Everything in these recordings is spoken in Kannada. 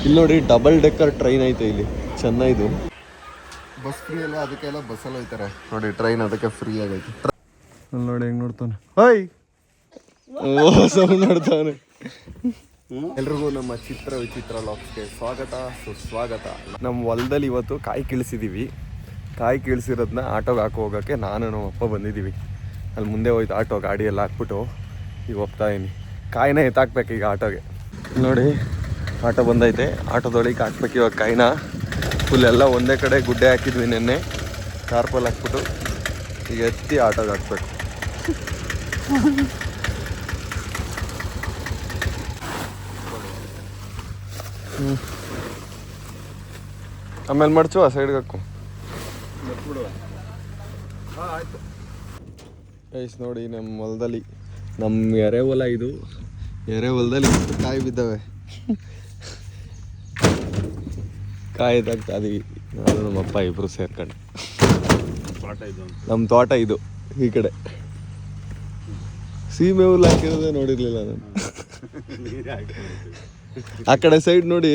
ಇಲ್ಲಿ ನೋಡಿ ಡಬಲ್ ಡೆಕ್ಕರ್ ಟ್ರೈನ್ ಐತೆ ಇಲ್ಲಿ ಚೆನ್ನಾಗಿದು. ಬಸ್ ಫ್ರೀ ಅಲ್ಲ, ಅದಕ್ಕೆಲ್ಲ ಬಸ್ಸಲ್ಲಿ ಹೋಯ್ತಾರೆ ನೋಡಿ. ಟ್ರೈನ್ ಅದಕ್ಕೆ ಫ್ರೀ ಆಗೈತೆ. ನೋಡಿ ಹೆಂಗ್ ನೋಡ್ತಾನೆ. ಹಾಯ್ ಸೌಂಡ್ ನೋಡ್ತಾನೆ. ಎಲ್ರಿಗೂ ನಮ್ಮ ಚಿತ್ರ ವಿಚಿತ್ರ ಲಾಕ್ಸ್ಗೆ ಸ್ವಾಗತ ಸುಸ್ವಾಗತ. ನಮ್ಮ ಹೊಲದಲ್ಲಿ ಇವತ್ತು ಕಾಯಿ ಕೀಳಿಸಿದ್ದೀವಿ. ಕಾಯಿ ಕೀಳಿಸಿರೋದನ್ನ ಆಟೋಗೆ ಹಾಕಿ ಹೋಗೋಕ್ಕೆ ನಾನು ನಮ್ಮ ಅಪ್ಪ ಬಂದಿದ್ದೀವಿ. ಅಲ್ಲಿ ಮುಂದೆ ಹೋಯ್ತು ಆಟೋ, ಗಾಡಿ ಎಲ್ಲ ಹಾಕ್ಬಿಟ್ಟು ಈಗ ಹೋಗ್ತಾ ಇದೀನಿ. ಕಾಯಿನ ಎತ್ತಾಕ್ಬೇಕು ಈಗ ಆಟೋಗೆ. ನೋಡಿ ಆಟೋ ಬಂದೈತೆ, ಆಟೋದೊಳಗೆ ಹಾಕ್ಬೇಕು ಇವಾಗ ಕಾಯಿನ. ಫುಲ್ ಎಲ್ಲ ಒಂದೇ ಕಡೆ ಗುಡ್ಡೆ ಹಾಕಿದ್ವಿ ನೆನ್ನೆ, ಟಾರ್ಪಲ್ ಹಾಕ್ಬಿಟ್ಟು ಈಗ ಎತ್ತಿ ಆಟೋಗೆ ಹಾಕ್ಬೇಕು. ಆಮೇಲೆ ಮಡ್ಚು ಆ ಸೈಡ್ಗೆ ಹಾಕು. ಆಯ್ತು ಐಸ್ ನೋಡಿ ನಮ್ಮ ಹೊಲದಲ್ಲಿ, ನಮ್ಮ ಎರೆ ಹೊಲ ಇದು. ಎರೆ ಹೊಲದಲ್ಲಿ ಕಾಯಿ ಬಿದ್ದಾವೆ. ಕಾಯಿ ತಾಗ್ತಾ ಇದೀವಿ ನಾನು ನಮ್ಮಪ್ಪ ಇಬ್ರು ಸೇರ್ಕೊಂಡು. ನಮ್ಮ ತೋಟ ಇದು. ಈ ಕಡೆ ಸೀಮೆ ಹುಲ್ಲು ಹಾಕಿರೋದೇ ನೋಡಿರ್ಲಿಲ್ಲ ನಾನು. ಆ ಕಡೆ ಸೈಡ್ ನೋಡಿ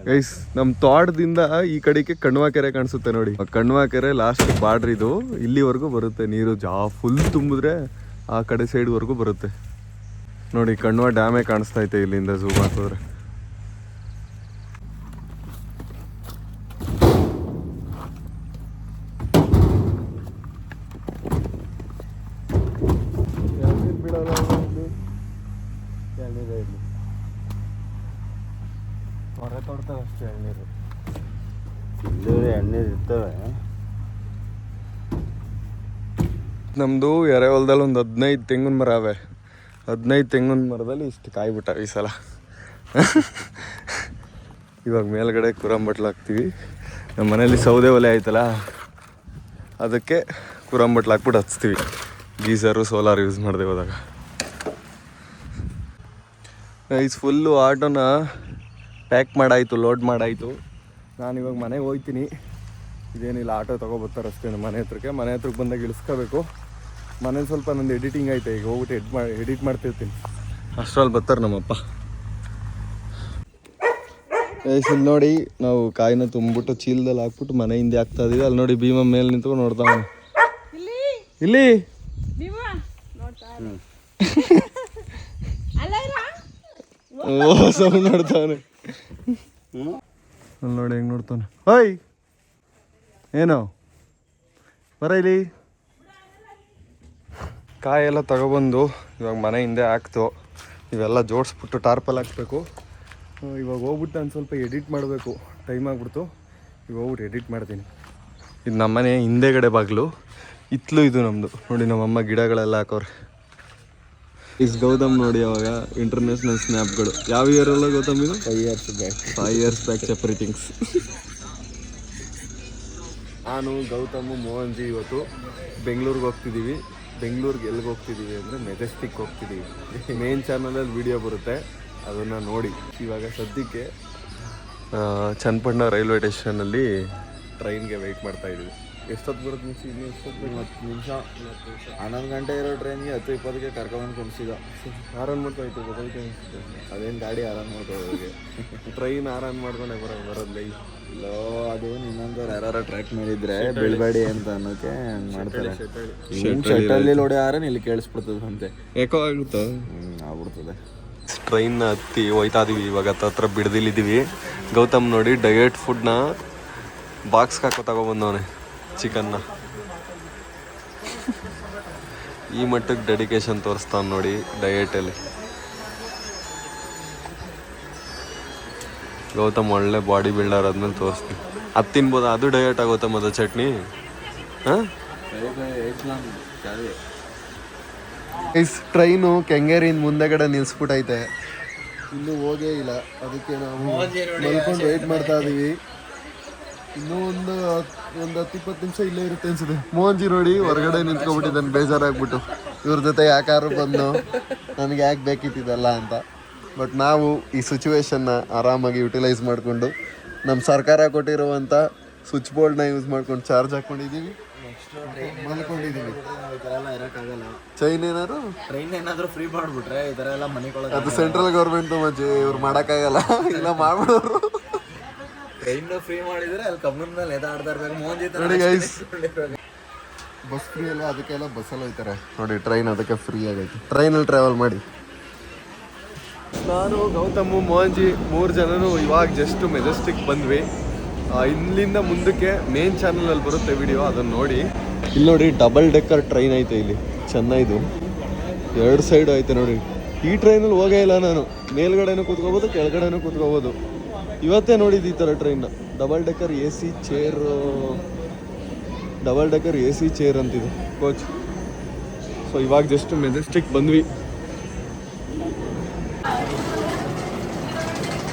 ಗೈಸ್, ನಮ್ಮ ತೋಟದಿಂದ ಈ ಕಡೆಗೆ ಕಣ್ವಾ ಕೆರೆ ಕಾಣಿಸುತ್ತೆ ನೋಡಿ. ಕಣ್ವಾ ಕೆರೆ ಲಾಸ್ಟ್ ಬಾರ್ಡ್ರ್ ಇದು. ಇಲ್ಲಿವರೆಗೂ ಬರುತ್ತೆ ನೀರು. ಫುಲ್ ತುಂಬಿದ್ರೆ ಆ ಕಡೆ ಸೈಡ್ವರೆಗೂ ಬರುತ್ತೆ ನೋಡಿ. ಕಣ್ವಾ ಡ್ಯಾಮೇ ಕಾಣಿಸ್ತಾ ಐತೆ ಇಲ್ಲಿಂದ ಝೂಮ್ ಹಾಕಿದ್ರೆ. ಹೊರ ತೊಡ್ತಾವೆ ಅಷ್ಟೇ ಎಳ್ನೀರು. ಇಲ್ಲೂರಿ ಎಳ್ನೀರು ಇರ್ತವೆ. ನಮ್ಮದು ಎರೆ ಹೊಲದಲ್ಲಿ ಒಂದು 15 ತೆಂಗಿನ ಮರ ಅವೆ. 15 ತೆಂಗಿನ ಮರದಲ್ಲಿ ಇಷ್ಟು ಕಾಯಿ ಬಿಟ್ಟಾವೆ ಈ ಸಲ. ಇವಾಗ ಮೇಲ್ಗಡೆ ಕುರಂಬಟ್ಲು ಹಾಕ್ತೀವಿ. ನಮ್ಮ ಮನೇಲಿ ಸೌದೆ ಒಲೆ ಆಯ್ತಲ್ಲ, ಅದಕ್ಕೆ ಕುರಂಬಟ್ಲು ಹಾಕ್ಬಿಟ್ಟು ಹಚ್ತೀವಿ. ಗೀಸರು ಸೋಲಾರ್ ಯೂಸ್ ಮಾಡಿದೆ ಹೋದಾಗ. ಇದು ಫುಲ್ಲು ಆಟೋನ ಪ್ಯಾಕ್ ಮಾಡಾಯಿತು, ಲೋಡ್ ಮಾಡಾಯಿತು. ನಾನು ಇವಾಗ ಮನೆಗೆ ಹೋಗ್ತೀನಿ. ಇದೇನಿಲ್ಲ, ಆಟೋ ತೊಗೊಬರ್ತಾರೆ ಅಷ್ಟೇ ಮನೆ ಹತ್ರಕ್ಕೆ. ಮನೆ ಹತ್ರಕ್ಕೆ ಬಂದಾಗ ಇಳಿಸ್ಕೋಬೇಕು. ಮನೇಲಿ ಸ್ವಲ್ಪ ನಂದು ಎಡಿಟಿಂಗ್ ಐತೆ, ಈಗ ಹೋಗ್ಬಿಟ್ಟು ಎಡಿಟ್ ಮಾಡ್ತಿರ್ತೀನಿ. ಅಷ್ಟರಲ್ಲಿ ಬರ್ತಾರೆ ನಮ್ಮಪ್ಪ. ಇಲ್ಲಿ ನೋಡಿ ನಾವು ಕಾಯಿನ ತುಂಬಿಬಿಟ್ಟು ಚೀಲದಲ್ಲಿ ಹಾಕ್ಬಿಟ್ಟು ಮನೆ ಹಿಂದೆ ಹಾಕ್ತಾ ಇದೀವಿ. ಅಲ್ಲಿ ನೋಡಿ ಭೀಮ ಮೇಲೆ ನಿಂತ್ಕೊಂಡು ನೋಡ್ತಾವ. ಇಲ್ಲಿ ಸೌಂಡ್ ನೋಡ್ತಾವನೆ. ಅಲ್ಲಿ ನೋಡಿ ಹೆಂಗ್ ನೋಡ್ತಾನೆ. ಹೋಯ್ ಏನೋ ಬರ ಇಲ್ಲಿ. ಕಾಯೆಲ್ಲ ತಗೊಬಂದು ಇವಾಗ ಮನೆ ಹಿಂದೆ ಹಾಕ್ತು. ಇವೆಲ್ಲ ಜೋಡಿಸ್ಬಿಟ್ಟು ಟಾರ್ಪಲ್ ಹಾಕ್ಬೇಕು. ಇವಾಗ ಹೋಗ್ಬಿಟ್ಟು ನಾನು ಸ್ವಲ್ಪ ಎಡಿಟ್ ಮಾಡಬೇಕು. ಟೈಮ್ ಆಗ್ಬಿಡ್ತು. ಇವಾಗ ಹೋಗ್ಬಿಟ್ಟು ಎಡಿಟ್ ಮಾಡ್ತೀನಿ. ಇದು ನಮ್ಮನೆ ಹಿಂದೆಗಡೆ ಬಾಗಿಲು. ಇತ್ಲು ಇದು ನಮ್ಮದು. ನೋಡಿ ನಮ್ಮಮ್ಮ ಗಿಡಗಳೆಲ್ಲ ಹಾಕೋರೆ. ಇಸ್ ಗೌತಮ್ ನೋಡಿ ಅವಾಗ ಇಂಟರ್ನ್ಯಾಷನಲ್ ಸ್ನ್ಯಾಪ್ಗಳು. ಯಾವ ಇಯರ್ ಅಲ್ಲ ಗೌತಮ್ ಇದು? 5 years ಬ್ಯಾಕ್ ಚಪ್ರಿ ಥಿಂಗ್ಸ್. ನಾನು ಗೌತಮು ಮೋಹನ್ಜಿ ಇವತ್ತು ಬೆಂಗಳೂರಿಗೆ ಹೋಗ್ತಿದ್ದೀವಿ. ಬೆಂಗಳೂರಿಗೆ ಎಲ್ಲಿಗೆ ಹೋಗ್ತಿದ್ದೀವಿ ಅಂದರೆ ಮೆಜೆಸ್ಟಿಕ್ ಹೋಗ್ತಿದ್ದೀವಿ. ಮೇನ್ ಚಾನಲಲ್ಲಿ ವೀಡಿಯೋ ಬರುತ್ತೆ, ಅದನ್ನು ನೋಡಿ. ಇವಾಗ ಸದ್ಯಕ್ಕೆ ಚನ್ನಪಟ್ಟಣ ರೈಲ್ವೆ ಸ್ಟೇಷನಲ್ಲಿ ಟ್ರೈನ್ಗೆ ವೆಯ್ಟ್ ಮಾಡ್ತಾಯಿದ್ದೀವಿ. ಎಷ್ಟೊತ್ತು ಬರುತ್ತೆ ನಿಮಿಷ? ಇನ್ನೂ ಎಷ್ಟೊತ್ತು? 10 ನಿಮಿಷ. 11 ಗಂಟೆ ಇರೋ ಟ್ರೈನ್ಗೆ 10-20ಕ್ಕೆ ಕರ್ಕೊಂಡು ಕೊಡಿಸಿದ. ಆರಾನ್ ಮಾಡ್ತಾಯಿತ್ತು ಗೊತ್ತಾಯ್ತು ಅನಿಸುತ್ತೆ. ಅದೇನು ಗಾಡಿ ಆರಾನ್ ಮಾಡ್ಕೋಗೆ, ಟ್ರೈನ್ ಆರಾನ್ ಮಾಡ್ಕೊಂಡೆ ಬರೋದು ಲೈ. ಲೋ ಅದು ಇನ್ನೊಂದವ್ರು ಯಾರು ಟ್ರ್ಯಾಕ್ ಮಾಡಿದ್ರೆ ಬೀಳ್ಬೇಡಿ ಅಂತ ಅನ್ನೋಕ್ಕೆ ಹಂಗೆ ಮಾಡ್ತಾರೆ. ಶೆಟ್ಟಲ್ಲಿ ಲೋಡಿ ಆರನ್ ಇಲ್ಲಿ ಕೇಳಿಸ್ಬಿಡ್ತದೆ ಅಂತೆ. ಯಾಕೋ ಆಗುತ್ತೋ ಆಗ್ಬಿಡ್ತದೆ. ಟ್ರೈನ್ನ ಹತ್ತಿ ಹೋಯ್ತಾ ಇದೀವಿ. ಇವಾಗ ಹತ್ರ ಬಿಡ್ದಿಲ್ಲಿದ್ದೀವಿ. ಗೌತಮ್ ನೋಡಿ ಡಯಟ್ ಫುಡ್ನ ಬಾಕ್ಸ್ಗೆ ಹಾಕೋ ತಗೊಬಂದವನೆ, ಚಿಕನ್ನ. ಈ ಮಟ್ಟಕ್ಕೆ ಡೆಡಿಕೇಶನ್ ತೋರಿಸ್ತಾನೆ ನೋಡಿ ಡಯೆಟಲ್ಲಿ. ಗೌತಮ್ ಒಳ್ಳೆ ಬಾಡಿ ಬಿಲ್ಡರ್ ಆದ್ಮೇಲೆ ತೋರಿಸ್ತೀನಿ. ಅದು ತಿನ್ಬೋದು, ಅದು ಡಯಟ್ ಆಗುತ್ತೆ. ಅದು ಚಟ್ನಿ. ಹಾಂ, ಟ್ರೈನು ಕೆಂಗೇರಿಯಿಂದ ಮುಂದೆಗಡೆ ನಿಲ್ಸ್ಬಿಟ್ಟೈತೆ. ಇನ್ನೂ ಹೋಗೇ ಇಲ್ಲ. ಅದಕ್ಕೆ ನಾವು ಮಲ್ಕೊಂಡು ವೆಯ್ಟ್ ಮಾಡ್ತಾ ಇದೀವಿ. ಇನ್ನೂ ಒಂದು 10-20 ನಿಮಿಷ ಇಲ್ಲೇ ಇರುತ್ತೆ ಅನ್ಸುತ್ತೆ. ಮೋಹನ್ಜಿ ನೋಡಿ ಹೊರಗಡೆ ನಿಂತ್ಕೊಬಿಟ್ಟಿದ್ದಾನೆ ಬೇಜಾರಾಗ್ಬಿಟ್ಟು. ಇವ್ರ ಜೊತೆ ಯಾಕಾರು ಬಂದು ನನಗೆ ಯಾಕೆ ಬೇಕಿತ್ತಿದಲ್ಲ ಅಂತ. ಬಟ್ ನಾವು ಈ ಸಿಚುವೇಶನ್ನ ಆರಾಮಾಗಿ ಯುಟಿಲೈಸ್ ಮಾಡಿಕೊಂಡು ನಮ್ಮ ಸರ್ಕಾರ ಕೊಟ್ಟಿರುವಂಥ ಸ್ವಿಚ್ ಬೋರ್ಡ್ನ ಯೂಸ್ ಮಾಡ್ಕೊಂಡು ಚಾರ್ಜ್ ಹಾಕ್ಕೊಂಡಿದ್ದೀವಿ. ನೆಕ್ಸ್ಟ್ ಮಲ್ಕೊಂಡಿದ್ದೀವಿ. ಈ ಥರ ಎಲ್ಲ ಇರೋಕ್ಕಾಗಲ್ಲ. ಚೈನ್ ಏನಾದ್ರು ಟ್ರೈನ್ ಏನಾದರೂ ಫ್ರೀ ಮಾಡಿಬಿಟ್ರೆ ಈ ಥರ ಎಲ್ಲ ಮನೆಗೊಳಗೆ ಅದು ಸೆಂಟ್ರಲ್ ಗೌರ್ಮೆಂಟ್ ಮಜ್ಜೆ ಇವ್ರು ಮಾಡೋಕ್ಕಾಗಲ್ಲ. ಇಲ್ಲ ಮಾಡ್ಬಿಡೋರು. ಟ್ರೈನ್ ಫ್ರೀ ಮಾಡಿದರೆ ಅಲ್ಲಿ ಕಬ್ಬನ ಮೇಲೆ ಎದಾಡ್ತಾ ಇರ್ಬೇಕು. ಮೋಂಜಿ ನೋಡಿ ಗೈಸ್, ಬಸ್ ಫ್ರೀ ಅಲ್ಲ, ಅದಕ್ಕೆಲ್ಲ ಬಸ್ಸಲ್ಲಿ ಹೋಗ್ತಾರೆ ನೋಡಿ. ಟ್ರೈನ್ ಅದಕ್ಕೆ ಫ್ರೀ ಆಗೈತೆ. ಟ್ರೈನಲ್ಲಿ ಟ್ರಾವೆಲ್ ಮಾಡಿ. ನಾನು ಗೌತಮು ಮೋಹನ್ಜಿ 3 ಜನನು ಇವಾಗ ಜಸ್ಟ್ ಮೆಜೆಸ್ಟಿಕ್ ಬಂದ್ವಿ. ಇಲ್ಲಿಂದ ಮುಂದಕ್ಕೆ ಮೇನ್ ಚಾನಲಲ್ಲಿ ಬರುತ್ತೆ ವಿಡಿಯೋ, ಅದನ್ನು ನೋಡಿ. ಇಲ್ಲಿ ನೋಡಿ ಡಬಲ್ ಡೆಕ್ಕರ್ ಟ್ರೈನ್ ಐತೆ ಇಲ್ಲಿ, ಚೆನ್ನಾಗಿದು. 2 ಸೈಡ್ ಐತೆ ನೋಡಿ. ಈ ಟ್ರೈನಲ್ಲಿ ಹೋಗೇ ಇಲ್ಲ ನಾನು. ಮೇಲ್ಗಡೆನೂ ಕೂತ್ಕೋಬೋದು, ಕೆಳಗಡೆನೂ ಕೂತ್ಕೋಬೋದು. ಇವತ್ತೇ ನೋಡಿದ್ದು ಈ ಥರ ಟ್ರೈನ್ನ. ಡಬಲ್ ಡೆಕ್ಕರ್ AC ಚೇರ್ ಅಂತಿದೆ ಕೋಚ್. ಸೊ ಇವಾಗ ಜಸ್ಟ್ ಮೆಜೆಸ್ಟಿಕ್ ಬಂದ್ವಿ.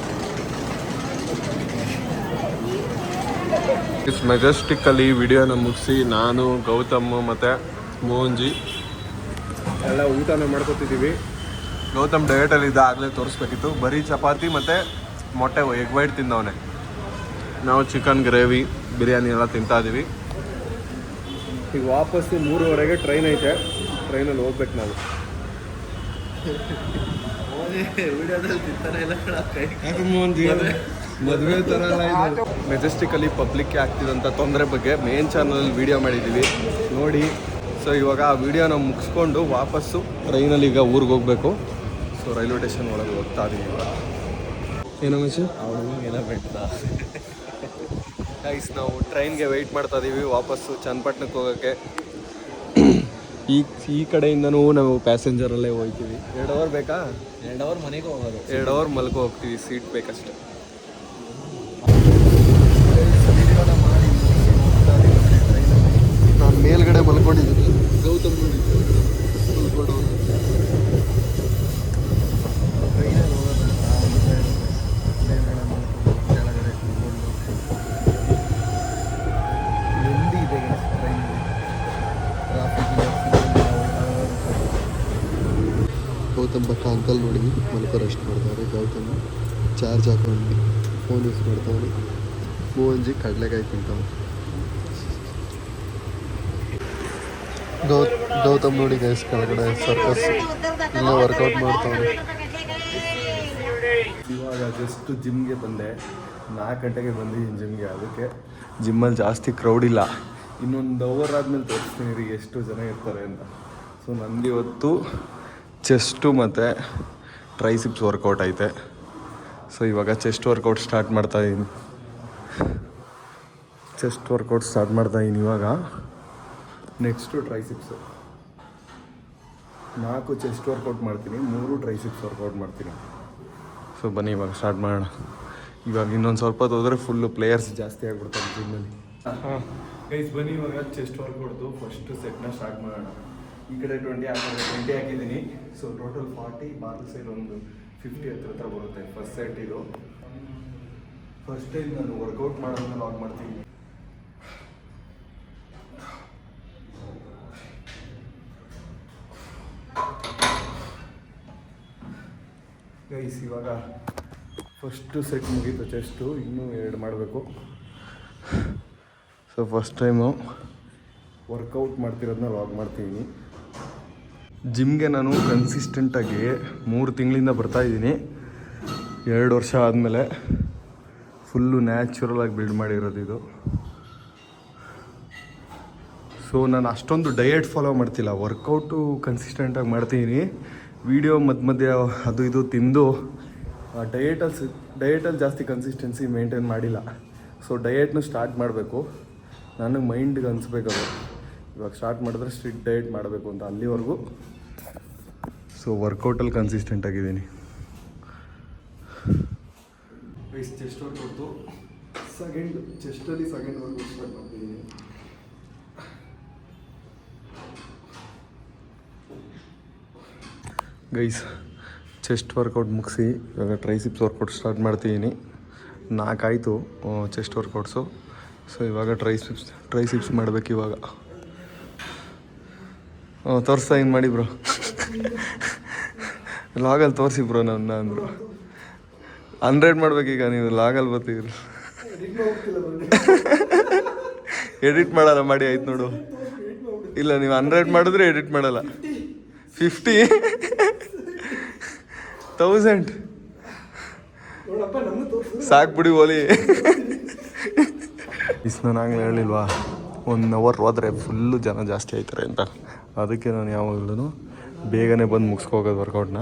ಮೆಜೆಸ್ಟಿಕ್ಕಲ್ಲಿ ವಿಡಿಯೋನ ಮುಗಿಸಿ ನಾನು ಗೌತಮ್ ಮತ್ತು ಮೋಹನ್ಜಿ ಎಲ್ಲ ಊಟನ ಮಾಡ್ಕೊತಿದ್ದೀವಿ. ಗೌತಮ್ ಡಯಟಲ್ಲಿ ಇದ್ದ, ಆಗಲೇ ತೋರಿಸ್ಬೇಕಿತ್ತು. ಬರೀ ಚಪಾತಿ ಮತ್ತು ಮೊಟ್ಟೆ ಎಗ್ ವೈಟ್ ತಿಂದವನೆ. ನಾವು ಚಿಕನ್ ಗ್ರೇವಿ ಬಿರಿಯಾನಿ ಎಲ್ಲ ತಿಂತಾ ಇದ್ದೀವಿ. ಈಗ ವಾಪಸ್ಸು 3:30ಗೆ ಟ್ರೈನ್ ಐತೆ. ಟ್ರೈನಲ್ಲಿ ಹೋಗ್ಬೇಕು ನಾವು. ಮದುವೆ ಥರ ಎಲ್ಲ ಮೆಜೆಸ್ಟಿಕಲ್ಲಿ ಪಬ್ಲಿಕ್ಗೆ ಆಗ್ತಿದ್ದಂಥ ತೊಂದರೆ ಬಗ್ಗೆ ಮೇನ್ ಚಾನಲಲ್ಲಿ ವೀಡಿಯೋ ಮಾಡಿದ್ದೀವಿ ನೋಡಿ. ಸೊ ಇವಾಗ ಆ ವಿಡಿಯೋ ನಾವು ಮುಗಿಸ್ಕೊಂಡು ವಾಪಸ್ಸು ಟ್ರೈನಲ್ಲಿ ಈಗ ಊರಿಗೆ ಹೋಗಬೇಕು. ಸೊ ರೈಲ್ವೆ ಸ್ಟೇಷನ್ ಒಳಗೆ ಹೋಗ್ತಾ ಇದೀವಿ ಇವಾಗ. ಏನೋ ಮಿಷನ್ ಏನೋ ಬೆಟ್ಟ ಗೈಸ್, ನಾವು ಟ್ರೈನ್ಗೆ ವೆಯ್ಟ್ ಮಾಡ್ತಾ ಇದ್ದೀವಿ ವಾಪಸ್ಸು ಚನ್ನಪಟ್ಟಣಕ್ಕೆ ಹೋಗೋಕ್ಕೆ. ಈ ಕಡೆಯಿಂದನೂ ನಾವು ಪ್ಯಾಸೆಂಜರಲ್ಲೇ ಹೋಗ್ತೀವಿ. 2 ಅವರ್ ಬೇಕಾ? 2 ಅವರ್ ಮನೆಗೆ ಹೋಗೋದು. 2 ಅವರ್ ಮಲ್ಕೊ ಹೋಗ್ತೀವಿ, ಸೀಟ್ ಬೇಕಷ್ಟೆ. ನಾನು ಮೇಲ್ಗಡೆ ಮಲ್ಕೊಂಡಿದ್ದೀನಿ. ಗೌತಮ್ ನೋಡಿ ಗೌತಮ್ ಬಕ್ಕ ಅಂಕಲ್ ನೋಡಿ ಮಲ್ಕೋ ರೆಸ್ಟ್ ಮಾಡ್ತಾರೆ. ಗೌತಮ್ ಚಾರ್ಜ್ ಹಾಕೊಂಡು ಫೋನ್ ಯೂಸ್ ಮಾಡ್ತಾವೆ. ಮೋಹನ್ಜಿ ಕಡಲೆಕಾಯಿ ತಿಂತಾವೆ. ಗೌತಮ್ ನೋಡಿ ಗೈಸ್ ಕೆಳಗಡೆ ಸರ್ಕಸ್ ಇಲ್ಲ ವರ್ಕೌಟ್ ಮಾಡ್ತಾವೆ. ಇವಾಗ ಜಸ್ಟ್ ಜಿಮ್ಗೆ ಬಂದೆ. 4 ಗಂಟೆಗೆ ಬಂದಿದ್ದೀನಿ ಜಿಮ್ಗೆ. ಅದಕ್ಕೆ ಜಿಮ್ಮಲ್ಲಿ ಜಾಸ್ತಿ ಕ್ರೌಡ್ ಇಲ್ಲ. ಇನ್ನೊಂದು ಅವರ್ ಆದಮೇಲೆ ತೋರಿಸ್ತೀನಿ ರೀ ಎಷ್ಟು ಜನ ಇರ್ತಾರೆ ಅಂತ. ಸೊ ನಂದು ಇವತ್ತು ಚೆಸ್ಟು ಮತ್ತು ಟ್ರೈಸಿಪ್ಸ್ ವರ್ಕೌಟ್ ಐತೆ. ಸೊ ಇವಾಗ ಚೆಸ್ಟ್ ವರ್ಕೌಟ್ ಸ್ಟಾರ್ಟ್ ಮಾಡ್ತಾಯಿದ್ದೀನಿ. ಇವಾಗ ನೆಕ್ಸ್ಟು ಟ್ರೈಸಿಪ್ಸು. 4 ಚೆಸ್ಟ್ ವರ್ಕೌಟ್ ಮಾಡ್ತೀನಿ, 3 ಟ್ರೈಸಿಪ್ಸ್ ವರ್ಕೌಟ್ ಮಾಡ್ತೀನಿ. ಸೊ ಬನ್ನಿ ಇವಾಗ ಸ್ಟಾರ್ಟ್ ಮಾಡೋಣ. ಇವಾಗ ಇನ್ನೊಂದು ಸ್ವಲ್ಪ ಹೊತ್ತು ಹೋದರೆ ಫುಲ್ಲು ಪ್ಲೇಯರ್ಸ್ ಜಾಸ್ತಿ ಆಗಿಬಿಡ್ತಾರೆ ಜಿಮ್ಮಲ್ಲಿ. ಗೈಸ್ ಬನ್ನಿ ಇವಾಗ ಚೆಸ್ಟ್ ವರ್ಕೌಟ್ದು ಫಸ್ಟ್ ಸೆಟ್ನ ಸ್ಟಾರ್ಟ್ ಮಾಡೋಣ. ಈ ಕಡೆ 20 ಆ ಕಡೆ 20 ಹಾಕಿದ್ದೀನಿ. ಸೊ ಟೋಟಲ್ 40, ಬಾಲ್ ಸೈಡ್ ಒಂದು 50 ಹತ್ರ ಬರುತ್ತೆ ಫಸ್ಟ್ ಸೆಟ್. ಇದು ಫಸ್ಟ್ ಟೈಮ್ ನಾನು ವರ್ಕೌಟ್ ಮಾಡೋದನ್ನ ಲಾಗ್ ಮಾಡ್ತೀನಿ. ಗೈಸ್ ಇವಾಗ ಫಸ್ಟು ಸೆಟ್ ಮುಗೀತು ಚೆಸ್ಟು, ಇನ್ನೂ 2 ಮಾಡಬೇಕು. ಸೊ ಫಸ್ಟ್ ಟೈಮು ವರ್ಕೌಟ್ ಮಾಡ್ತಿರೋದನ್ನ ಲಾಗ್ ಮಾಡ್ತಿದ್ದೀನಿ. ಜಿಮ್ಗೆ ನಾನು ಕನ್ಸಿಸ್ಟೆಂಟಾಗಿ 3 ತಿಂಗಳಿಂದ ಬರ್ತಾಯಿದ್ದೀನಿ. 2 ವರ್ಷ ಆದಮೇಲೆ ಫುಲ್ಲು ನ್ಯಾಚುರಲಾಗಿ ಬಿಲ್ಡ್ ಮಾಡಿರೋದು ಇದು. ಸೊ ನಾನು ಅಷ್ಟೊಂದು ಡಯಟ್ ಫಾಲೋ ಮಾಡ್ತಿಲ್ಲ, ವರ್ಕೌಟು ಕನ್ಸಿಸ್ಟೆಂಟಾಗಿ ಮಾಡ್ತೀನಿ. ವೀಡಿಯೋ ಮಧ್ಯೆ ಅದು ಇದು ತಿಂದು ಡಯಟಲ್ಲಿ ಜಾಸ್ತಿ ಕನ್ಸಿಸ್ಟೆನ್ಸಿ ಮೇಂಟೈನ್ ಮಾಡಿಲ್ಲ. ಸೊ ಡಯಟ್ನು ಸ್ಟಾರ್ಟ್ ಮಾಡಬೇಕು. ನನಗೆ ಮೈಂಡ್ಗೆ ಅನಿಸ್ಬೇಕದು ಇವಾಗ ಸ್ಟಾರ್ಟ್ ಮಾಡಿದ್ರೆ ಸ್ಟ್ರಿಕ್ಟ್ ಡಯಟ್ ಮಾಡಬೇಕು ಅಂತ. ಅಲ್ಲಿವರೆಗೂ ಸೊ ವರ್ಕೌಟಲ್ಲಿ ಕನ್ಸಿಸ್ಟೆಂಟ್ ಆಗಿದ್ದೀನಿ. ಚೆಸ್ಟ್ ವರ್ಕೌಟು ಚೆಸ್ಟಲ್ಲಿ ಸೆಕೆಂಡ್ ವರ್ಕೌಟ್ ಸ್ಟಾರ್ಟ್ ಮಾಡ್ತಿದ್ದೀನಿ. ಗೈಸ್ ಚೆಸ್ಟ್ ವರ್ಕೌಟ್ ಮುಗಿಸಿ ಇವಾಗ ಟ್ರೈಸಿಪ್ಸ್ ವರ್ಕೌಟ್ ಸ್ಟಾರ್ಟ್ ಮಾಡ್ತಿದ್ದೀನಿ. 4 ಆಯಿತು ಚೆಸ್ಟ್ ವರ್ಕೌಟ್ಸು. ಸೊ ಇವಾಗ ಟ್ರೈಸಿಪ್ಸ್ ಮಾಡಬೇಕು ಇವಾಗ. ತೋರಿಸ್ತಾ ಹಿಂಗೆ ಮಾಡಿ ಬ್ರೋ, ಲಾಗಲ್ಲಿ ತೋರಿಸಿ ಬ್ರೋ ನನ್ನ ಅಂದರು. 100 ಮಾಡ್ಬೇಕೀಗ ನೀವು ಲಾಗಲ್ಲಿ ಬರ್ತೀರಿ. ಎಡಿಟ್ ಮಾಡಲ್ಲ ಮಾಡಿ ಆಯ್ತು ನೋಡು. ಇಲ್ಲ ನೀವು 100 ಮಾಡಿದ್ರೆ ಎಡಿಟ್ ಮಾಡಲ್ಲ. 50 1000 ಸಾಕು ಬಿಡಿ ಓಲಿ. ನಾನು ಆಗ್ಲೇ ಹೇಳಿಲ್ವಾ 1 ಅವರ್ ಹೋದರೆ ಫುಲ್ಲು ಜನ ಜಾಸ್ತಿ ಆಯ್ತಾರೆ ಅಂತ. ಅದಕ್ಕೆ ನಾನು ಯಾವಾಗಲೂ ಬೇಗನೆ ಬಂದು ಮುಗಿಸ್ಕೋಗೋದು ವರ್ಕೌಟ್ನ.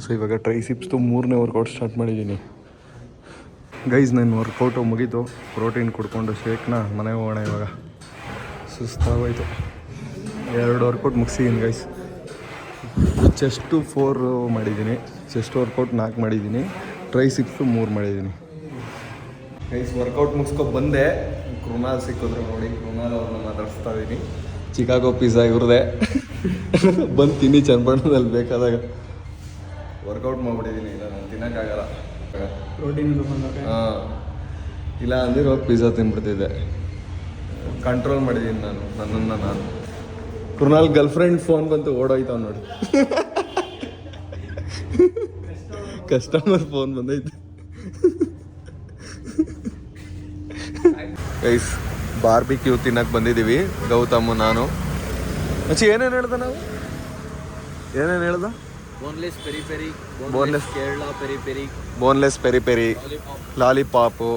ಸೊ ಇವಾಗ ಟ್ರೈಸಿಪ್ಸ್ದು 3ನೇ ವರ್ಕೌಟ್ ಸ್ಟಾರ್ಟ್ ಮಾಡಿದ್ದೀನಿ ಗೈಸ್. ನನ್ನ ವರ್ಕೌಟು ಮುಗೀತು. ಪ್ರೋಟೀನ್ ಕುಡ್ಕೊಂಡು ಶೇಕ್ನ ಮನೆಗೆ ಹೋಗೋಣ ಇವಾಗ. ಸುಸ್ತಾಗೋಯ್ತು. 2 ವರ್ಕೌಟ್ ಮುಗಿಸಿದ್ದೀನಿ ಗೈಸ್. ಚೆಸ್ಟು 4 ಮಾಡಿದ್ದೀನಿ, ಚೆಸ್ಟ್ ವರ್ಕೌಟ್ 4 ಮಾಡಿದ್ದೀನಿ, ಟ್ರೈಸಿಪ್ಸು 3 ಮಾಡಿದ್ದೀನಿ ಗೈಸ್. ವರ್ಕೌಟ್ ಮುಗಿಸ್ಕೊಂಡು ಬಂದೆ. ಕೃಣಾಲ್ ಸಿಕ್ಕಿದ್ರು ನೋಡಿ. ಕೃಣಾಲ್ ಅವ್ರನ್ನ ಮಾತಾಡಿಸ್ತಾ ಇದ್ದೀನಿ. ಚಿಕಾಗೋ ಪಿಜ್ಜಾ ಇವ್ರದೇ. ಬಂದು ತಿನ್ನಿ ಚನ್ನಪಟ್ಟಣದಲ್ಲಿ ಬೇಕಾದಾಗ. ವರ್ಕೌಟ್ ಮಾಡಿಬಿಟ್ಟಿದ್ದೀನಿ. ಇಲ್ಲ ನಾನು ತಿನ್ನೋಕ್ಕಾಗಲ್ಲ. ಪ್ರೋಟೀನ್ ಹಾಂ, ಇಲ್ಲ ಅಂದರೆ ಹೋಗಿ ಪಿಜ್ಜಾ ತಿನ್ಬಿಡ್ತಿದ್ದೆ. ಕಂಟ್ರೋಲ್ ಮಾಡಿದ್ದೀನಿ ನನ್ನನ್ನು ನಾನು. ಕೃಣಾಲ್ ಗರ್ಲ್ಫ್ರೆಂಡ್ ಫೋನ್ ಬಂತು, ಓಡೋಯ್ತಾವ್ ನೋಡಿ. ಕಸ್ಟಮರ್ ಫೋನ್ ಬಂದೈತೆ ಗೈಸ್. ಬಾರ್ಬಿಕ್ಯೂ ತಿನ್ನಕ್ಕೆ ಬಂದಿದ್ದೀವಿ ಗೌತಮ್ ನಾನು. ಏನೇನು ಹೇಳ್ದ ನಾವು? ಏನೇನು ಹೇಳ್ದ? Boneless peri peri, boneless Kerala peri peri, boneless peri peri, lollipop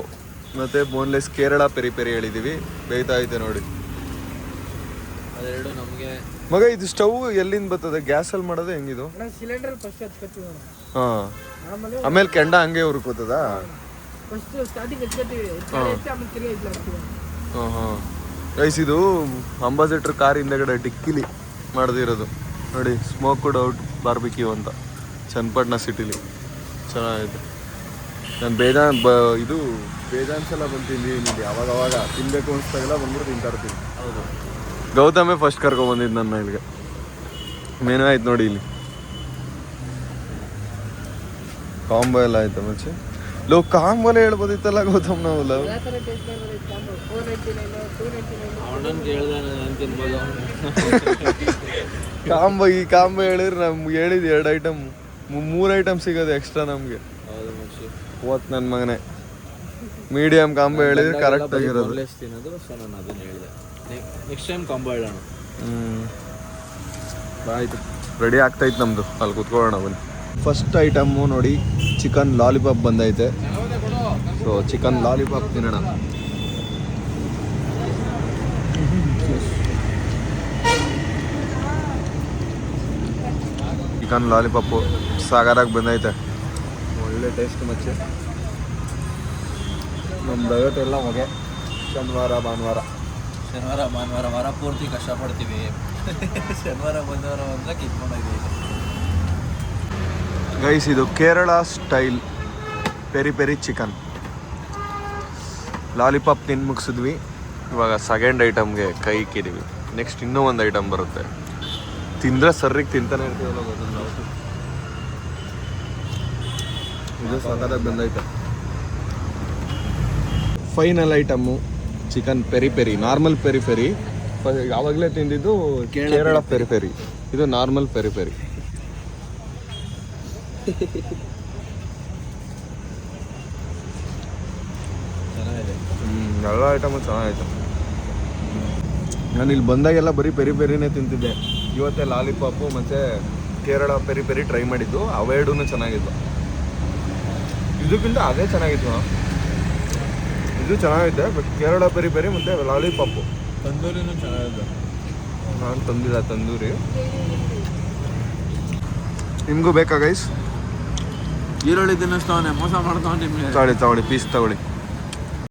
ಮತ್ತು ಬೋನ್ಲೆಸ್ ಕೇರಳ ಪೆರಿ ಪೆರಿ ಹೇಳಿದ್ದೀವಿ. ಬೇಯ್ತಾ ಐತೆ ನೋಡಿ. ಅದೆರಡು ನಮಗೆ. ಮಗ ಇದು ಸ್ಟವ್ ಎಲ್ಲಿಂದ ಬರ್ತದೆ? ಗ್ಯಾಸಲ್ಲಿ ಮಾಡೋದು ಹೆಂಗಿದು? ಸಿಲಿಂಡರ್ ಫಸ್ಟ್ ಹಚ್ಕೊತೀವಿ ಹಾಂ, ಆಮೇಲೆ ಆಮೇಲೆ ಕೆಂಡ ಹಂಗೆ ಹುರ್ಕೋತದ? ಫಸ್ಟ್ ಸ್ಟಾರ್ಟಿಂಗ್ ಹಚ್ಕೊತೀವಿ, ಆಮೇಲೆ ತಿರ್ಗಿ ಇಟ್ಲ ಹಾಕ್ತೀವಿ. ಹಾಂ ಹಾಂ ಗೈಸ್, ಇದು ಅಂಬಾಸಿಡರ್ ಕಾರ್ ಹಿಂದೆಗಡೆ ಡಿಕ್ಕಿಲಿ ಮಾಡ್ದಿರೋದು ನೋಡಿ. ಸ್ಮೋಕ್ಡ್ ಔಟ್ ಬಾರ್ಬಿಕ್ಯೂ ಅಂತ ಚನ್ನಪಟ್ಟಣ ಸಿಟಿಲಿ ಚೆನ್ನಾಗಿದೆ. ನಾನು ಇದು ಬೇಜಾನ್ ಸಲ ಬಂದು ತಿಂದಿದ್ದೀನಿ. ಅವಾಗ ತಿನ್ನಬೇಕು ಅನಿಸ್ತಾಗೆಲ್ಲ ಬಂದ್ಬಿಟ್ಟು ತಿಂತಾ ಇರ್ತೀನಿ. ಹೌದು, ಗೌತಮೇ ಫಸ್ಟ್ ಕರ್ಕೊಂಬಂದಿದ್ದು ನನ್ನ ಇಲ್ಲಿಗೆ. ಮೇನೂ ಆಯ್ತು ನೋಡಿ ಇಲ್ಲಿ. ಕಾಂಬೋ ಎಲ್ಲ ಆಯ್ತು ಮುಂಚೆ. ಕಾಂಬೋಲೆ ಹೇಳ್ಬೋದಿತ್ತಲ್ಲ ಗೌತಮ್ ನಾವು. ಯಾವ ಥರ ಟೇಸ್ಟ್ ಮಾಡೋದು? 499, 299. ಅವನನ್ನು ಕೇಳ್ದೆ ನಾನು ತಿನ್ಬೋದು. ಕಾಂಬೋ ಹೇಳಿದ್ರೆ ನಮ್ಗೆ ಹೇಳಿದ್ದು 2 ಐಟಮ್ 3 ಐಟಮ್ ಸಿಗೋದು ಎಕ್ಸ್ಟ್ರಾ ನಮಗೆ. ಹೌದು ಮಚ್ಚಿ, ಓತ್ ನನ್ನ ಮಗನೇ. ಮೀಡಿಯಮ್ ಕಾಂಬೋ ಹೇಳಿದ್ರೆ ಕರೆಕ್ಟ್ ಆಗಿರೋದು. ಬೋನ್ಲೆಸ್ ತಿನ್ನೋದು. ಸೊ ನಾನು ಅದನ್ನು ಹೇಳಿದೆ. ನೆಕ್ಸ್ಟ್ ಟೈಮ್ ಕಾಂಬೋ ಹೇಳೋಣ. ಆಯಿತು, ರೆಡಿ ಆಗ್ತೈತೆ ನಮ್ಮದು. ಅಲ್ಲಿ ಕುತ್ಕೊಳ್ಳೋಣ ಬನ್ನಿ. ಫಸ್ಟ್ ಐಟಮ್ಮು ನೋಡಿ, ಚಿಕನ್ ಲಾಲಿಪಾಪ್ ಬಂದೈತೆ. ಸೊ ಚಿಕನ್ ಲಾಲಿಪಾಪ್ ತಿನ್ನೋಣ. ಚಿಕನ್ ಲಾಲಿಪಾಪು ಸಾಗರಾಗಿ ಬಂದೈತೆ. ಒಳ್ಳೆ ಟೇಸ್ಟ್ ಮಚ್ಚೆ. ನಮ್ಮ ಡಯಟ್ ಎಲ್ಲ ಹೊಗೆ. ಶನಿವಾರ ಭಾನುವಾರ ವಾರ ಪೂರ್ತಿ ಕಷ್ಟಪಡ್ತೀವಿ. ಶನಿವಾರ ಬಂದವಾರ ಅಂದ್ರೆ ಕಿತ್ಕೊಂಡಿದ್ದೀವಿ ಗೈಸ್. ಇದು Kerala style peri peri chicken lollipop ತಿಂದು ಮುಗಿಸಿದ್ವಿ. ಇವಾಗ ಸೆಕೆಂಡ್ ಐಟಮ್ಗೆ ಕೈ ಇಕ್ಕಿದ್ದೀವಿ. ನೆಕ್ಸ್ಟ್ ಇನ್ನೂ ಒಂದು ಐಟಮ್ ಬರುತ್ತೆ. ತಿಂದರೆ ಸರ್ರಿಗೆ ತಿಂತಾನೆ ಇರ್ತೀವಲ್ಲ ಗೊತ್ತಿಲ್ಲ ನಾವು. ಇದು ಸಖತ್ತಾಗಿ ಬಂದೈತೆ. Final item chicken peri peri, normal peri peri. ಯಾವಾಗಲೇ ತಿಂದಿದ್ದು ಕೇರಳ ಪೆರಿ ಪೆರಿ. ಇದು ನಾರ್ಮಲ್ ಪೆರಿ ಪೆರಿ. ಚೆನ್ನಾಗಿದೆ. ಎಲ್ಲ ಐಟಮು ಚೆನ್ನಾಗೈತೆ. ನಾನು ಇಲ್ಲಿ ಬಂದಾಗೆಲ್ಲ ಬರೀ ಪೆರಿ ಪೆರಿನೇ ತಿಂತಿದ್ದೆ. ಇವತ್ತೇ ಲಾಲಿಪಾಪು ಮತ್ತು ಕೇರಳ ಪೆರಿ ಪೆರಿ ಟ್ರೈ ಮಾಡಿದ್ದು. ಅವೆರಡೂ ಚೆನ್ನಾಗಿತ್ತು. ಇದಕ್ಕಿಂತ ಅದೇ ಚೆನ್ನಾಗಿತ್ತು. ಇದು ಚೆನ್ನಾಗೈತೆ, ಬಟ್ ಕೇರಳ ಪೆರಿ ಪೆರಿ ಮತ್ತು ಲಾಲಿಪಾಪು. ತಂದೂರಿನೂ ಚೆನ್ನಾಗಿದೆ. ನಾನು ತಂದಿಲ್ಲ ತಂದೂರಿ. ನಿಮಗೂ ಬೇಕಾ ಗೈಸ್? ಈರುಳ್ಳಿ ತಿನ್ನಿಸ್ತಾವನೆ, ಮೋಸ ಮಾಡ್ತಾವ ನಿಮಗೆ. ತಗೊಳ್ಳಿ ಪೀಸ್ ತಗೊಳ್ಳಿ.